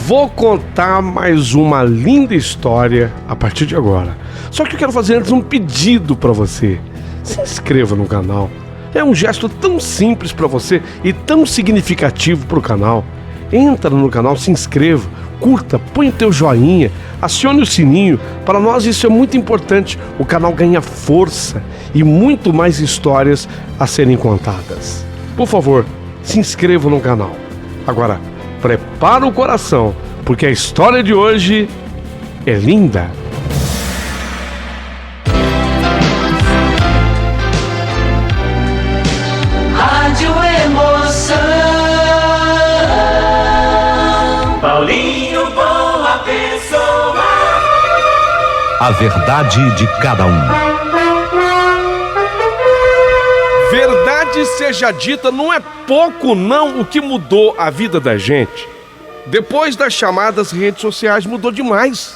Vou contar mais uma linda história a partir de agora. Só que eu quero fazer antes um pedido para você. Se inscreva no canal. É um gesto tão simples para você e tão significativo para o canal. Entra no canal, se inscreva, curta, põe o teu joinha, acione o sininho. Para nós isso é muito importante. O canal ganha força e muito mais histórias a serem contadas. Por favor, se inscreva no canal. Agora, prepara o coração, porque a história de hoje é linda. Rádio Emoção. Paulinho Boa Pessoa. A verdade de cada um. Verdade seja dita, não é pouco não o que mudou a vida da gente. Depois das chamadas redes sociais mudou demais.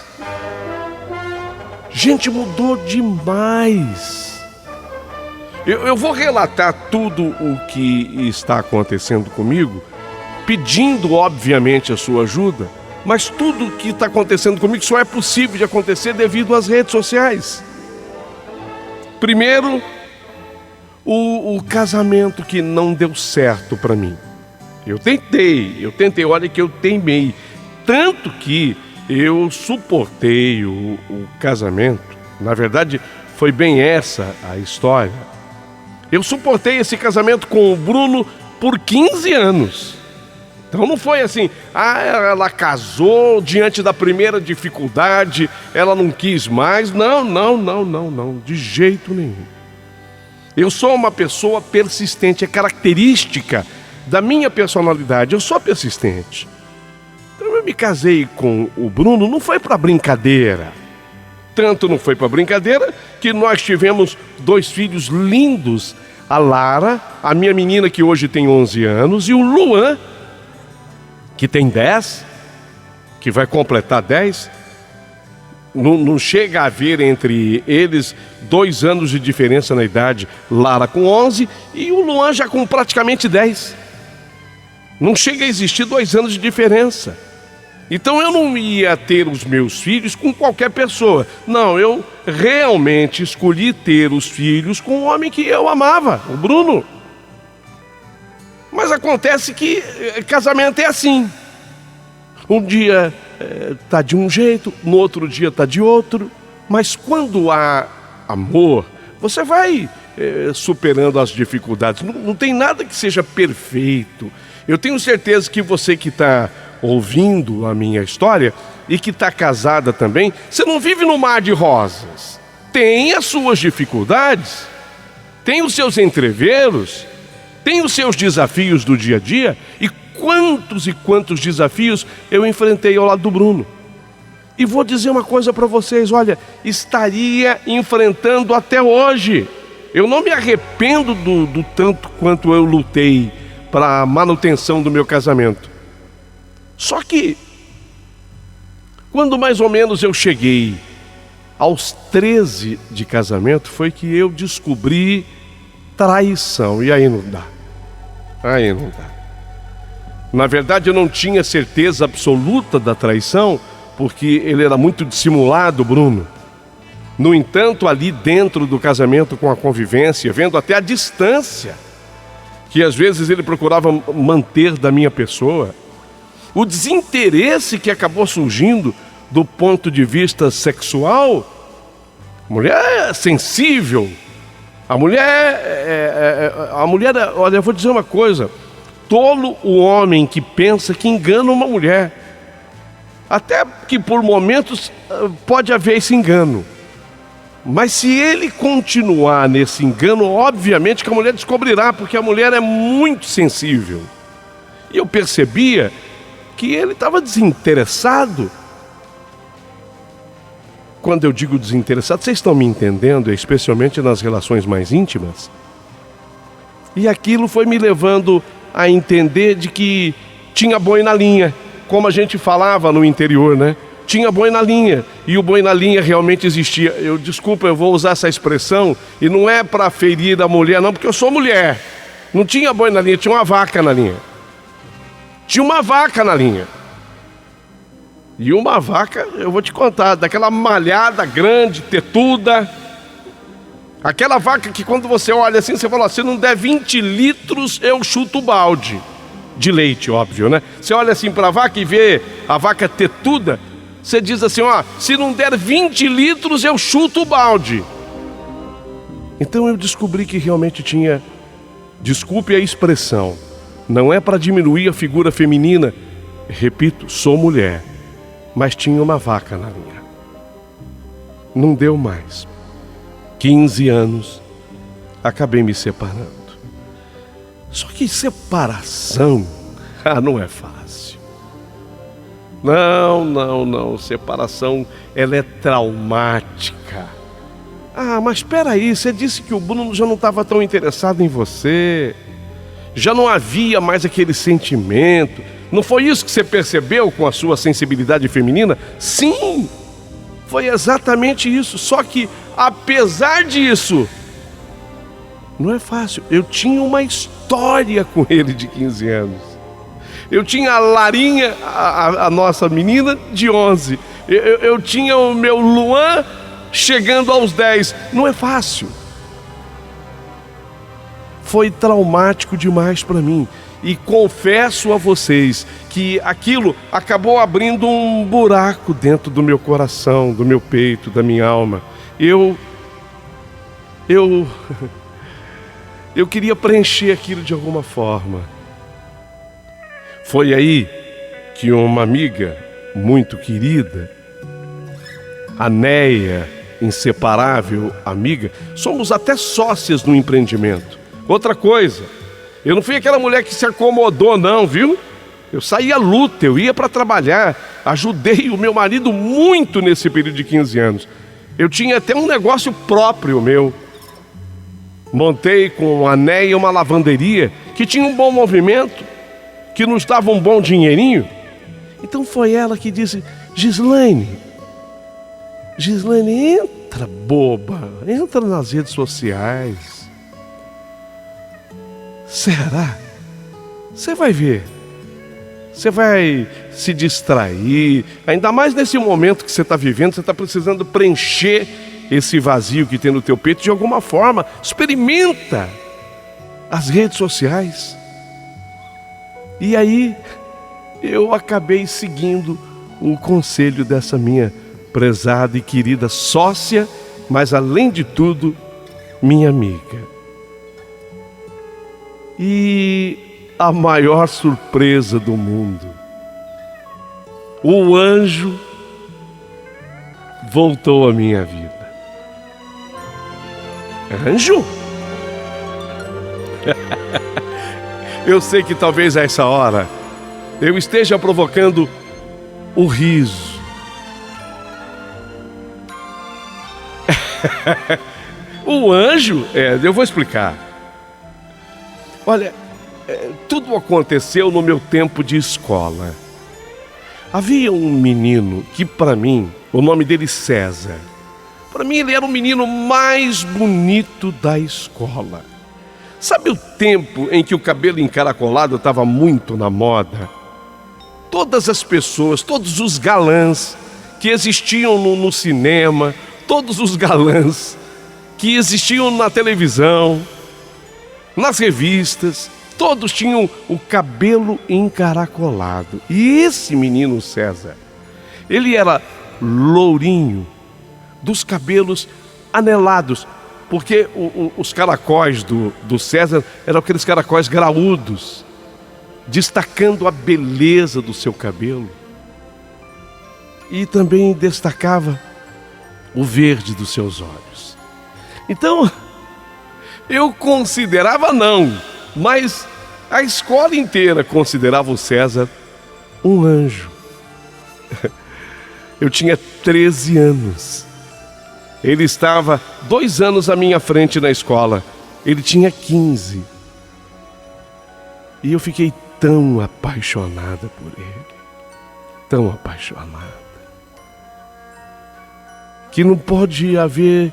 Gente, mudou demais. Eu vou relatar tudo o que está acontecendo comigo, pedindo obviamente a sua ajuda, mas tudo o que está acontecendo comigo só é possível de acontecer devido às redes sociais. Primeiro, o casamento que não deu certo para mim. Eu tentei, olha que eu teimei. Tanto que eu suportei o casamento. Na verdade, foi bem essa a história. Eu suportei esse casamento com o Bruno por 15 anos. Então não foi assim, ela casou diante da primeira dificuldade, ela não quis mais. Não, de jeito nenhum. Eu sou uma pessoa persistente, é característica da minha personalidade, eu sou persistente. Então eu me casei com o Bruno, não foi para brincadeira. Tanto não foi para brincadeira que nós tivemos 2 filhos lindos, a Lara, a minha menina que hoje tem 11 anos, e o Luan, que tem 10, que vai completar 10. Não chega a haver entre eles 2 anos de diferença na idade. Lara com 11 e o Luan já com praticamente 10. Não chega a existir 2 anos de diferença. Então eu não ia ter os meus filhos com qualquer pessoa. Não, eu realmente escolhi ter os filhos com o homem que eu amava, o Bruno. Mas acontece que casamento é assim. Um dia tá de um jeito, no outro dia tá de outro. Mas quando há amor, você vai superando as dificuldades. Não tem nada que seja perfeito. Eu tenho certeza que você que está ouvindo a minha história e que está casada também, você não vive no mar de rosas. Tem as suas dificuldades, tem os seus entreveros, tem os seus desafios do dia a dia. E quantos desafios eu enfrentei ao lado do Bruno. E vou dizer uma coisa para vocês, olha, estaria enfrentando até hoje. Eu não me arrependo do tanto quanto eu lutei para a manutenção do meu casamento. Só que, quando mais ou menos eu cheguei aos 13 de casamento, foi que eu descobri traição. E aí não dá. Aí não dá. Na verdade, eu não tinha certeza absoluta da traição, porque ele era muito dissimulado, Bruno. No entanto, ali dentro do casamento, com a convivência, vendo até a distância que às vezes ele procurava manter da minha pessoa, o desinteresse que acabou surgindo do ponto de vista sexual. A mulher é sensível. A mulher, olha, eu vou dizer uma coisa. Tolo o homem que pensa que engana uma mulher. Até que por momentos pode haver esse engano. Mas se ele continuar nesse engano, obviamente que a mulher descobrirá, porque a mulher é muito sensível. E eu percebia que ele estava desinteressado. Quando eu digo desinteressado, vocês estão me entendendo, especialmente nas relações mais íntimas? E aquilo foi me levando a entender de que tinha boi na linha, como a gente falava no interior, né? Tinha boi na linha, e o boi na linha realmente existia. Eu vou usar essa expressão, e não é para ferir a mulher não, porque eu sou mulher. Não tinha boi na linha, tinha uma vaca na linha. Tinha uma vaca na linha. E uma vaca, eu vou te contar, daquela malhada grande, tetuda. Aquela vaca que quando você olha assim, você fala, se não der 20 litros, eu chuto o balde. De leite, óbvio, né? Você olha assim para a vaca e vê a vaca tetuda, você diz assim, ó, se não der 20 litros, eu chuto o balde. Então eu descobri que realmente tinha, desculpe a expressão, não é para diminuir a figura feminina, repito, sou mulher, mas tinha uma vaca na linha. Não deu mais. 15 anos, acabei me separando. Só que separação, não é fácil. Não, separação, ela é traumática. Mas espera aí, você disse que o Bruno já não estava tão interessado em você, já não havia mais aquele sentimento. Não foi isso que você percebeu com a sua sensibilidade feminina? Sim, foi exatamente isso. Só que, apesar disso, não é fácil. Eu tinha uma história com ele de 15 anos. Eu tinha a Larinha, a nossa menina, de 11. Eu tinha o meu Luan chegando aos 10. Não é fácil. Foi traumático demais para mim. E confesso a vocês que aquilo acabou abrindo um buraco dentro do meu coração, do meu peito, da minha alma. Eu queria preencher aquilo de alguma forma. Foi aí que uma amiga muito querida, a Neia, inseparável amiga, somos até sócias no empreendimento. Outra coisa, eu não fui aquela mulher que se acomodou não, viu? Eu saí à luta, eu ia para trabalhar, ajudei o meu marido muito nesse período de 15 anos. Eu tinha até um negócio próprio meu. Montei com a Neia uma lavanderia que tinha um bom movimento, que nos dava um bom dinheirinho. Então foi ela que disse, Gislaine, entra boba, entra nas redes sociais. Será? Você vai ver. Você vai se distrair, ainda mais nesse momento que você está vivendo, você está precisando preencher esse vazio que tem no teu peito de alguma forma. Experimenta as redes sociais. E aí eu acabei seguindo o conselho dessa minha prezada e querida sócia, mas além de tudo, minha amiga. E a maior surpresa do mundo, o anjo voltou à minha vida. Anjo? Eu sei que talvez a essa hora eu esteja provocando o riso. O anjo? Eu vou explicar. Olha, tudo aconteceu no meu tempo de escola. Havia um menino que para mim, o nome dele César. Para mim ele era o menino mais bonito da escola. Sabe o tempo em que o cabelo encaracolado estava muito na moda? Todas as pessoas, todos os galãs que existiam no cinema, todos os galãs que existiam na televisão, nas revistas, todos tinham o cabelo encaracolado. E esse menino César, ele era lourinho, dos cabelos anelados, porque os caracóis do César eram aqueles caracóis graúdos, destacando a beleza do seu cabelo. E também destacava o verde dos seus olhos. Então, eu considerava mas a escola inteira considerava o César um anjo. Eu tinha 13 anos. Ele estava 2 anos à minha frente na escola. Ele tinha 15. E eu fiquei tão apaixonada por ele. Tão apaixonada. Que não pode haver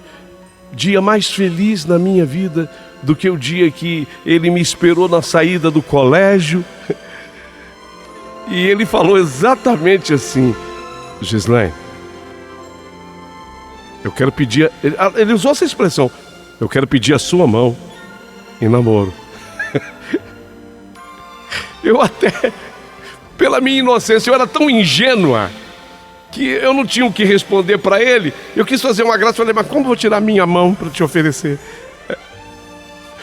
dia mais feliz na minha vida do que o dia que ele me esperou na saída do colégio. E ele falou exatamente assim: Gislaine, eu quero pedir... Ele usou essa expressão. Eu quero pedir a sua mão em namoro. Eu até, pela minha inocência, eu era tão ingênua que eu não tinha o que responder para ele. Eu quis fazer uma graça, falei, mas como vou tirar minha mão para te oferecer?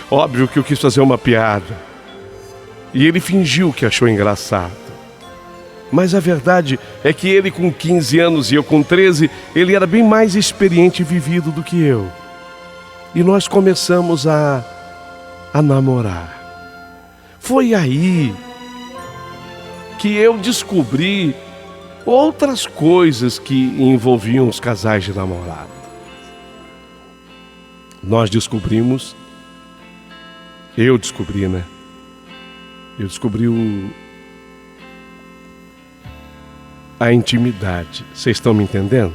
Óbvio que eu quis fazer uma piada. E ele fingiu que achou engraçado. Mas a verdade é que ele com 15 anos e eu com 13, ele era bem mais experiente e vivido do que eu. E nós começamos a namorar. Foi aí que eu descobri outras coisas que envolviam os casais de namorado. Eu descobri, né? Eu descobri a intimidade. Vocês estão me entendendo?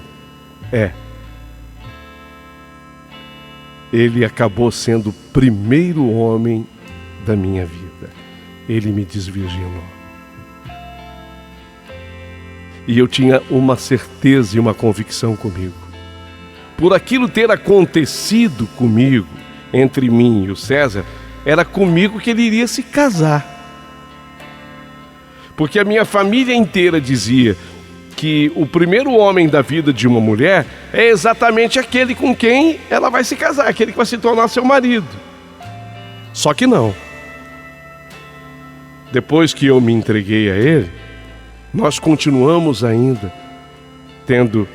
Ele acabou sendo o primeiro homem da minha vida. Ele me desvirginou. E eu tinha uma certeza e uma convicção comigo. Por aquilo ter acontecido comigo, entre mim e o César, era comigo que ele iria se casar. Porque a minha família inteira dizia que o primeiro homem da vida de uma mulher é exatamente aquele com quem ela vai se casar, aquele que vai se tornar seu marido. Só que não. Depois que eu me entreguei a ele, nós continuamos ainda tendo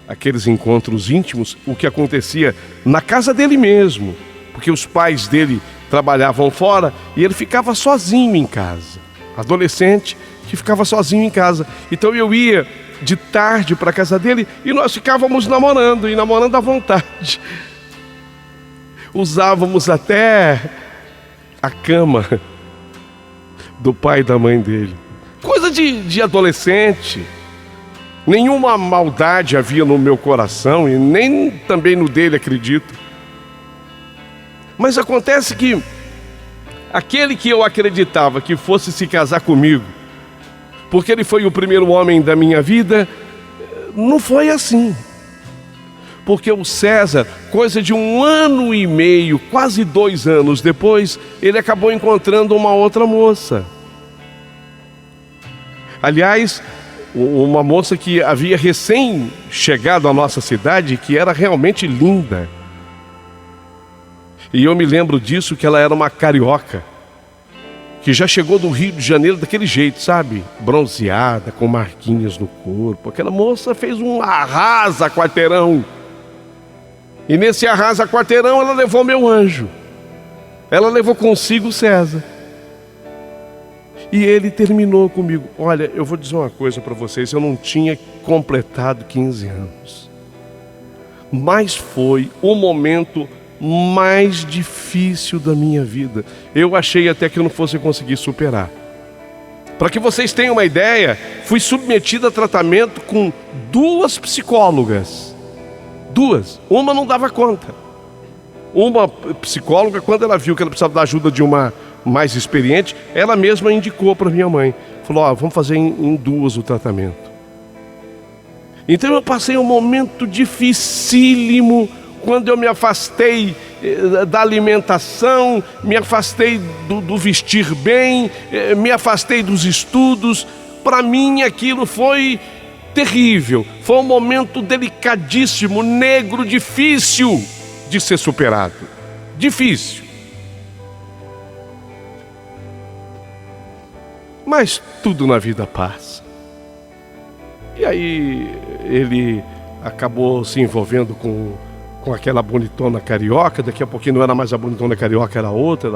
aqueles encontros íntimos, o que acontecia na casa dele mesmo, porque os pais dele trabalhavam fora e ele ficava sozinho em casa. Adolescente que ficava sozinho em casa. Então eu ia de tarde para a casa dele e nós ficávamos namorando, e namorando à vontade. Usávamos até a cama do pai e da mãe dele. Coisa de adolescente. Nenhuma maldade havia no meu coração e nem também no dele, acredito. Mas acontece que aquele que eu acreditava que fosse se casar comigo, porque ele foi o primeiro homem da minha vida, não foi assim. Porque o César, coisa de 1 ano e meio, quase 2 anos depois, ele acabou encontrando uma outra moça. Aliás, uma moça que havia recém chegado à nossa cidade, que era realmente linda. E eu me lembro disso, que ela era uma carioca, que já chegou do Rio de Janeiro daquele jeito, sabe? Bronzeada, com marquinhas no corpo. Aquela moça fez um arrasa-quarteirão. E nesse arrasa-quarteirão ela levou meu anjo. Ela levou consigo o César. E ele terminou comigo. Olha, eu vou dizer uma coisa para vocês. Eu não tinha completado 15 anos. Mas foi o momento mais difícil da minha vida. Eu achei até que eu não fosse conseguir superar. Para que vocês tenham uma ideia, fui submetido a tratamento com 2 psicólogas. 2. Uma não dava conta. Uma psicóloga, quando ela viu que ela precisava da ajuda de uma mais experiente, ela mesma indicou para minha mãe. Falou, vamos fazer em 2 o tratamento. Então eu passei um momento dificílimo, quando eu me afastei da alimentação, me afastei do vestir bem, me afastei dos estudos. Para mim aquilo foi terrível, foi um momento delicadíssimo, negro, difícil de ser superado. Difícil. Mas tudo na vida passa. E aí ele acabou se envolvendo com aquela bonitona carioca. Daqui a pouquinho não era mais a bonitona carioca, era outra.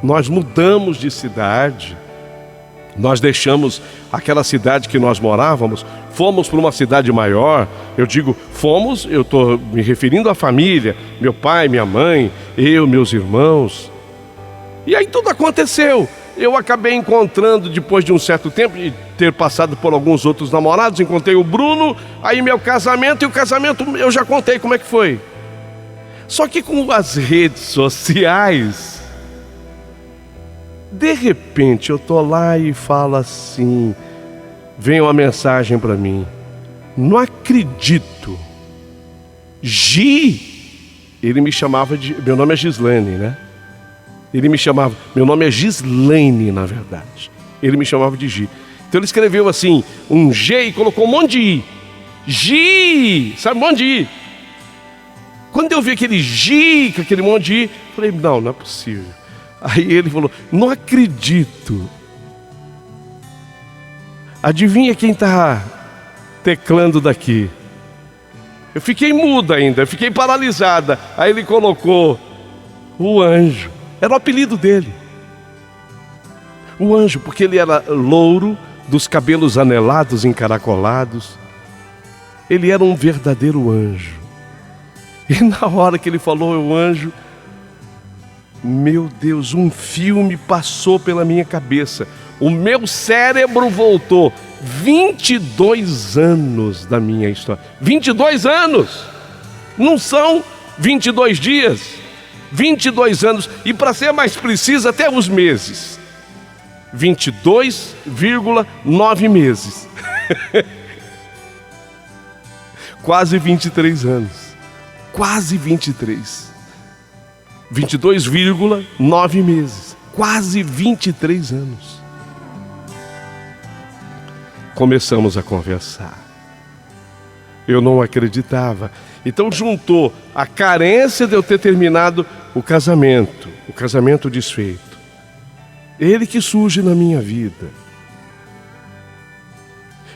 Nós mudamos de cidade. Nós deixamos aquela cidade que nós morávamos, fomos para uma cidade maior. Eu digo fomos, eu estou me referindo à família, meu pai, minha mãe, eu, meus irmãos. E aí tudo aconteceu. Eu acabei encontrando, depois de um certo tempo, de ter passado por alguns outros namorados, encontrei o Bruno, aí meu casamento, e o casamento eu já contei como é que foi. Só que com as redes sociais, de repente eu tô lá e falo assim, vem uma mensagem para mim. Não acredito. Ele me chamava de... Meu nome é Gislene, né? Ele me chamava... Meu nome é Gislene, na verdade. Ele me chamava de Gi. Então ele escreveu assim, um G e colocou um monte de I. Gi! Sabe, um monte de I. Quando eu vi aquele Gi, com aquele monte de I, falei, não é possível. Aí ele falou, não acredito. Adivinha quem está teclando daqui? Eu fiquei muda ainda, eu fiquei paralisada. Aí ele colocou o anjo. Era o apelido dele. O anjo, porque ele era louro, dos cabelos anelados, encaracolados. Ele era um verdadeiro anjo. E na hora que ele falou o anjo, meu Deus, um filme passou pela minha cabeça. O meu cérebro voltou. 22 anos da minha história. 22 anos! Não são 22 dias. 22 anos. E para ser mais preciso, até os meses. 22,9 meses. Quase 23 anos. Quase 23. 22,9 meses. Quase 23 anos. Começamos a conversar. Eu não acreditava. Então juntou a carência de eu ter terminado o casamento desfeito. Ele que surge na minha vida.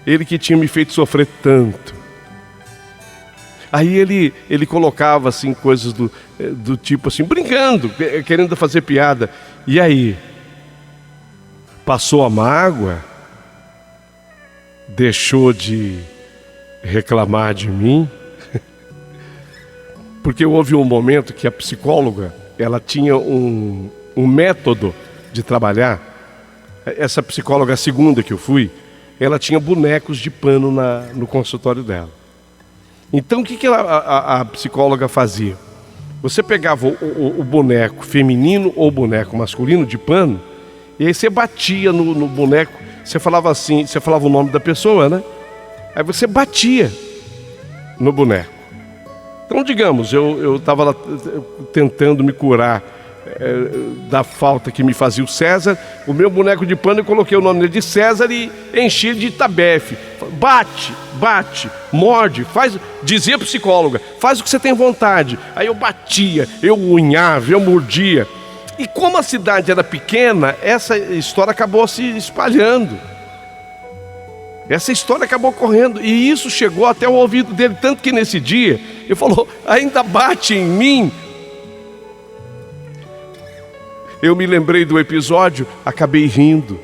Ele que tinha me feito sofrer tanto. Aí ele colocava assim coisas do tipo assim, brincando, querendo fazer piada. E aí? Passou a mágoa? Deixou de reclamar de mim? Porque houve um momento que a psicóloga, ela tinha um método de trabalhar. Essa psicóloga, a segunda que eu fui, ela tinha bonecos de pano no consultório dela. Então o que a psicóloga fazia? Você pegava o boneco feminino ou o boneco masculino de pano, e aí você batia no boneco, você falava assim, você falava o nome da pessoa, né? Aí você batia no boneco. Então, digamos, eu estava lá tentando me curar da falta que me fazia o César. O meu boneco de pano, eu coloquei o nome dele de César e enchi de tabefe. Bate, morde, faz, dizia a psicóloga, faz o que você tem vontade. Aí eu batia, eu unhava, eu mordia. E como a cidade era pequena, essa história acabou se espalhando. Essa história acabou correndo e isso chegou até o ouvido dele, tanto que nesse dia ele falou, ainda bate em mim. Eu me lembrei do episódio, acabei rindo.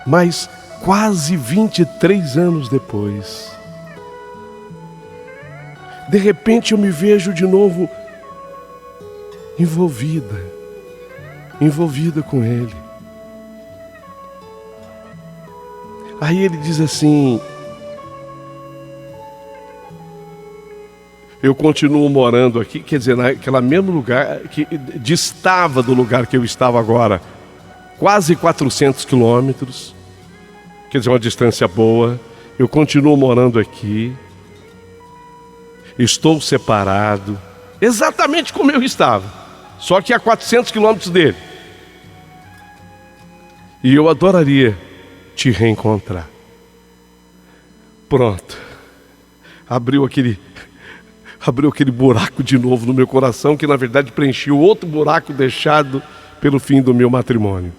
Mas quase 23 anos depois, de repente eu me vejo de novo envolvida com ele. Aí ele diz assim, eu continuo morando aqui, quer dizer, naquele mesmo lugar, que distava do lugar que eu estava agora, quase 400 quilômetros, quer dizer, uma distância boa. Eu continuo morando aqui, estou separado, exatamente como eu estava, só que a 400 quilômetros dele. E eu adoraria te reencontrar. Pronto. Abriu aquele buraco de novo no meu coração, que na verdade preencheu outro buraco deixado pelo fim do meu matrimônio.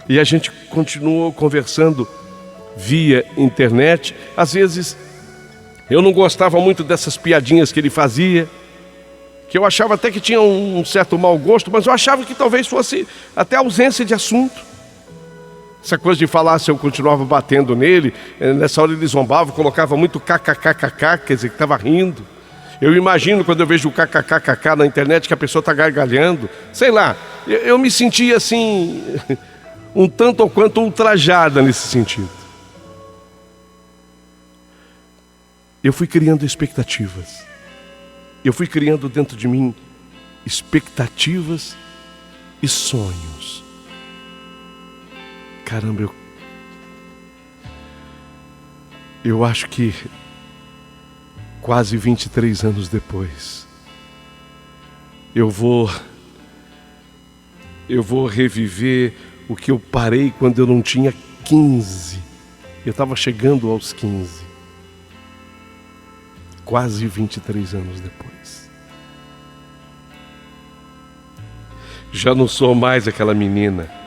E a gente continuou conversando via internet. Às vezes eu não gostava muito dessas piadinhas que ele fazia, que eu achava até que tinha um certo mau gosto, mas eu achava que talvez fosse até ausência de assunto. Essa coisa de falar, se eu continuava batendo nele, nessa hora ele zombava, colocava muito kkkk, quer dizer, que estava rindo. Eu imagino quando eu vejo o kkkk na internet que a pessoa está gargalhando, sei lá, eu me sentia assim, um tanto ou quanto ultrajada nesse sentido. Eu fui criando expectativas. Eu fui criando dentro de mim expectativas e sonhos. Caramba, eu acho que quase 23 anos depois, eu vou reviver o que eu parei quando eu não tinha 15. Eu estava chegando aos 15. Quase 23 anos depois. Já não sou mais aquela menina.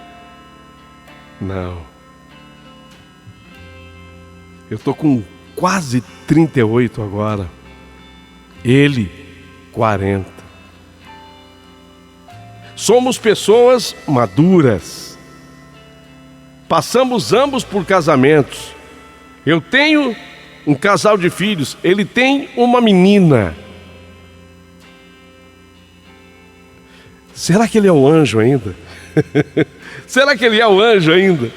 Não. Eu tô com quase 38 agora. Ele, 40. Somos pessoas maduras. Passamos ambos por casamentos. Eu tenho um casal de filhos, ele tem uma menina. Será que ele é o anjo ainda? Será que ele é o anjo ainda?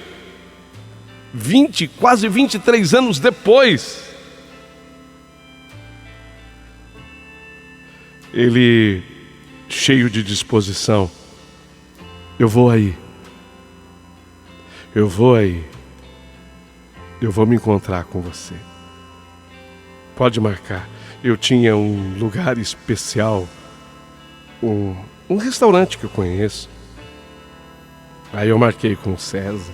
Quase 23 anos depois. Ele, cheio de disposição. Eu vou aí. Eu vou me encontrar com você. Pode marcar. Eu tinha um lugar especial, um restaurante que eu conheço. Aí eu marquei com o César.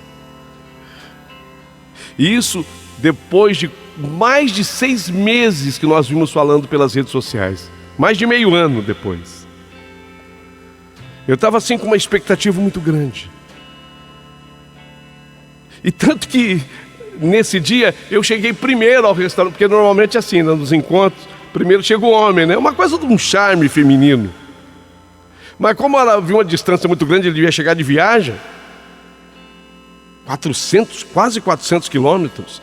Isso depois de mais de 6 meses que nós vimos falando pelas redes sociais. Mais de meio ano depois. Eu estava assim com uma expectativa muito grande. E tanto que nesse dia eu cheguei primeiro ao restaurante, porque normalmente é assim, nos encontros, primeiro chega o homem, né? Uma coisa de um charme feminino. Mas como ela viu uma distância muito grande, ele devia chegar de viagem, quase 400 quilômetros.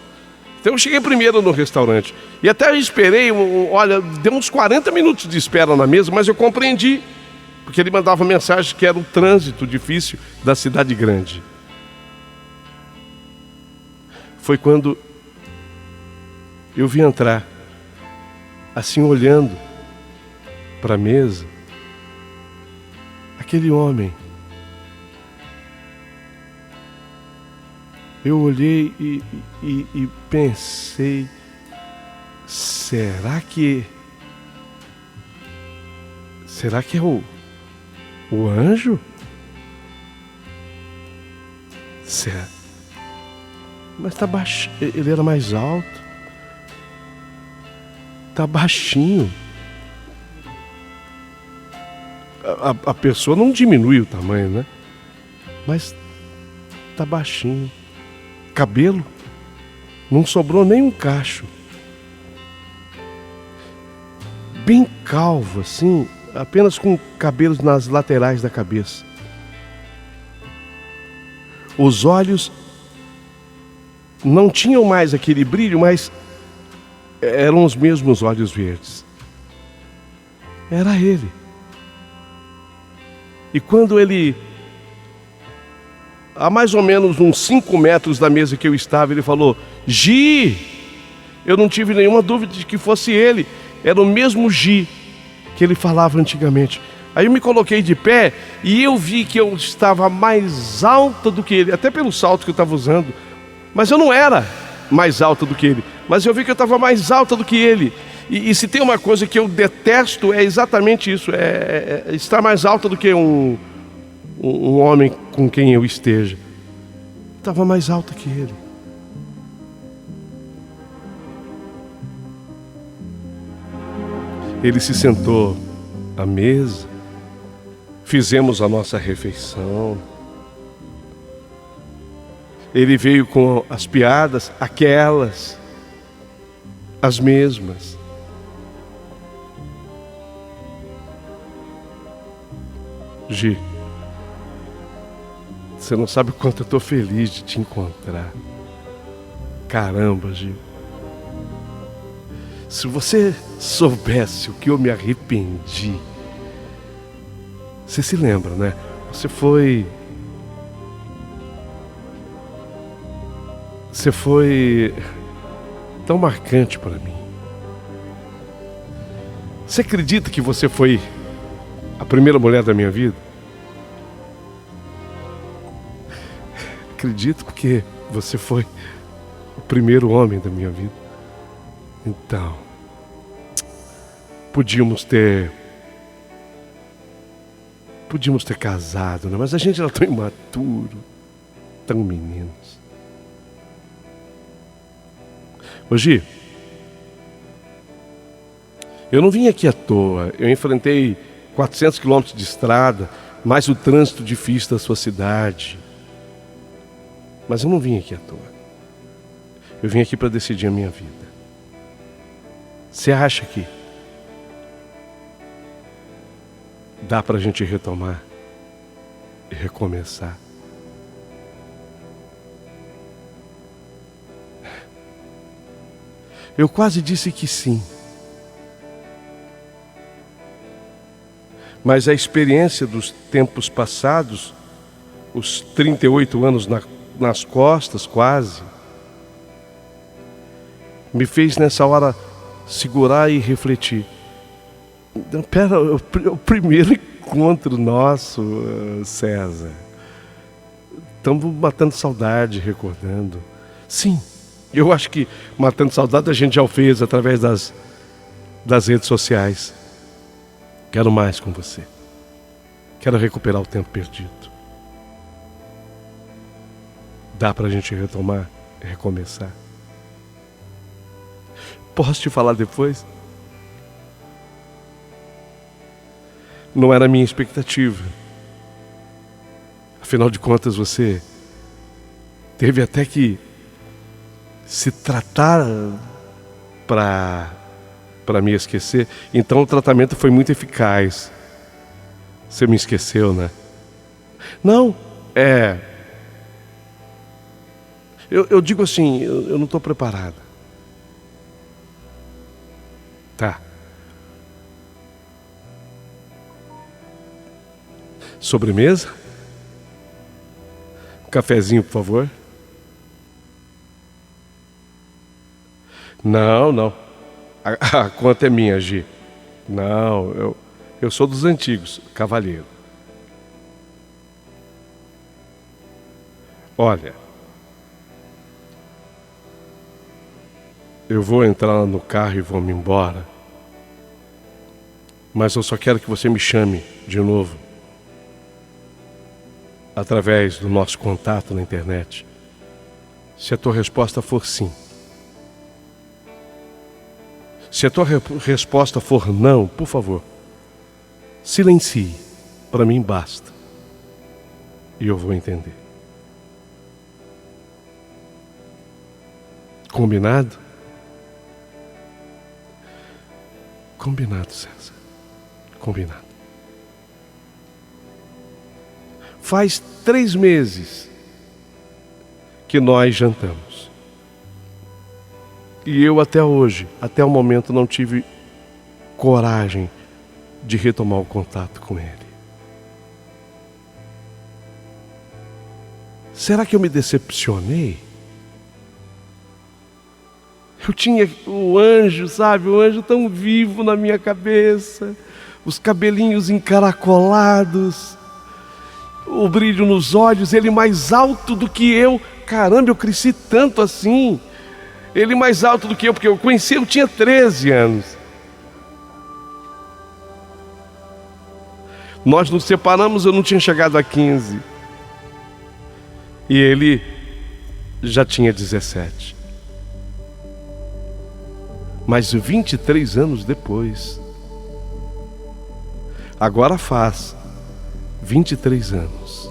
Então eu cheguei primeiro no restaurante. E até eu esperei, olha, deu uns 40 minutos de espera na mesa, mas eu compreendi, porque ele mandava mensagem que era um trânsito difícil da cidade grande. Foi quando eu vi entrar, assim olhando para a mesa, aquele homem. Eu olhei e pensei, será que é o anjo? Certo. Mas tá baixo, ele era mais alto. Tá baixinho. A pessoa não diminui o tamanho, né? Mas tá baixinho. Cabelo, não sobrou nem um cacho. Bem calvo, assim, apenas com cabelos nas laterais da cabeça. Os olhos não tinham mais aquele brilho, mas eram os mesmos olhos verdes. Era ele. E quando ele, a mais ou menos uns 5 metros da mesa que eu estava, ele falou: Gi! Eu não tive nenhuma dúvida de que fosse ele. Era o mesmo Gi que ele falava antigamente. Aí eu me coloquei de pé e eu vi que eu estava mais alta do que ele, até pelo salto que eu estava usando. Mas eu não era mais alta do que ele. Mas eu vi que eu estava mais alta do que ele. E se tem uma coisa que eu detesto, é exatamente isso. É estar mais alta do que um homem com quem eu esteja. Eu estava mais alta que ele. Ele se sentou à mesa. Fizemos a nossa refeição. Ele veio com as piadas, aquelas, as mesmas. Gi, você não sabe o quanto eu estou feliz de te encontrar. Caramba, Gi. Se você soubesse o que eu me arrependi. Você se lembra, né? Você foi tão marcante para mim. Você acredita que você foi a primeira mulher da minha vida? acredito porque você foi o primeiro homem da minha vida. Então, podíamos ter casado, né? Mas a gente era tão imaturo, tão meninos. Gi, eu não vim aqui à toa. Eu enfrentei 400 quilômetros de estrada, mais o trânsito difícil da sua cidade. Mas eu não vim aqui à toa. Eu vim aqui para decidir a minha vida. Você acha que dá pra gente retomar e recomeçar? Eu quase disse que sim. Mas a experiência dos tempos passados, os 38 anos nas costas quase, me fez nessa hora segurar e refletir. Pera, o primeiro encontro nosso, César. Estamos matando saudade, recordando. Sim, eu acho que matando saudade a gente já o fez através das redes sociais. Quero mais com você. Quero recuperar o tempo perdido. Dá pra gente retomar e recomeçar? Posso te falar depois? Não era a minha expectativa. Afinal de contas, você teve até que se tratar para me esquecer. Então o tratamento foi muito eficaz. Você me esqueceu, né? Não, eu digo assim, eu não estou preparada. Tá. Sobremesa? Um cafezinho, por favor. Não. A conta é minha, Gi. Não, eu sou dos antigos, cavalheiro. Olha, eu vou entrar no carro e vou me embora. Mas eu só quero que você me chame de novo. Através do nosso contato na internet. Se a tua resposta for sim. Se a tua resposta for não, por favor, silencie. Para mim basta. E eu vou entender. Combinado? Combinado, César. Combinado. Faz 3 meses que nós jantamos. E eu até hoje, até o momento, não tive coragem de retomar o contato com ele. Será que eu me decepcionei? Eu tinha o anjo, sabe? O anjo tão vivo na minha cabeça. Os cabelinhos encaracolados. O brilho nos olhos, ele mais alto do que eu. Caramba, eu cresci tanto assim. Ele mais alto do que eu, porque eu conheci, eu tinha 13 anos. Nós nos separamos, eu não tinha chegado a 15. E ele já tinha 17. Mas 23 anos depois, agora faz 23 anos.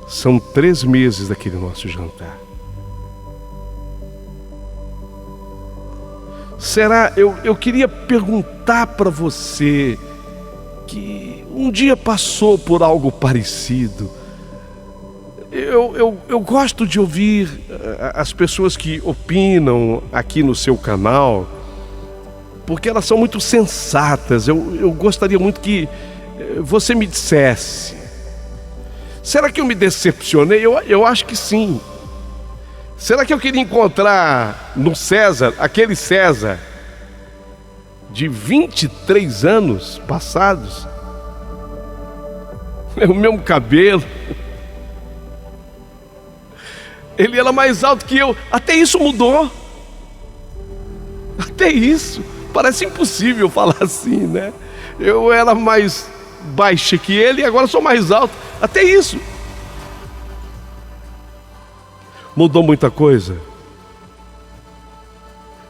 São 3 meses daquele nosso jantar. Será, eu queria perguntar para você que um dia passou por algo parecido. Eu gosto de ouvir as pessoas que opinam aqui no seu canal, porque elas são muito sensatas. Eu gostaria muito que você me dissesse: será que eu me decepcionei? Eu acho que sim. Será que eu queria encontrar no César, aquele César de 23 anos passados? O mesmo cabelo, Ele era mais alto que eu. Até isso mudou. Até isso. Parece impossível falar assim, né? Eu era mais baixa que ele e agora sou mais alto. Até isso. Mudou muita coisa.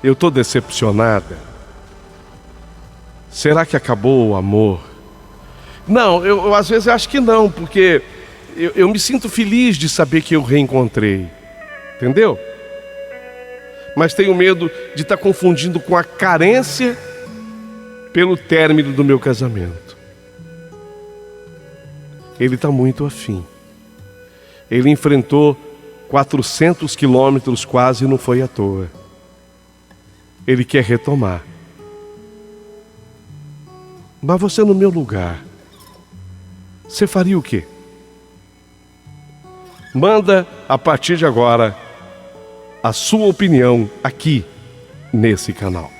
Eu estou decepcionada. Será que acabou o amor? Não, eu às vezes acho que não, porque eu me sinto feliz de saber que eu reencontrei. Entendeu? Mas tenho medo de estar confundindo com a carência pelo término do meu casamento. Ele está muito afim. Ele enfrentou 400 quilômetros quase e não foi à toa. Ele quer retomar. Mas você no meu lugar, você faria o quê? Manda a partir de agora a sua opinião aqui nesse canal.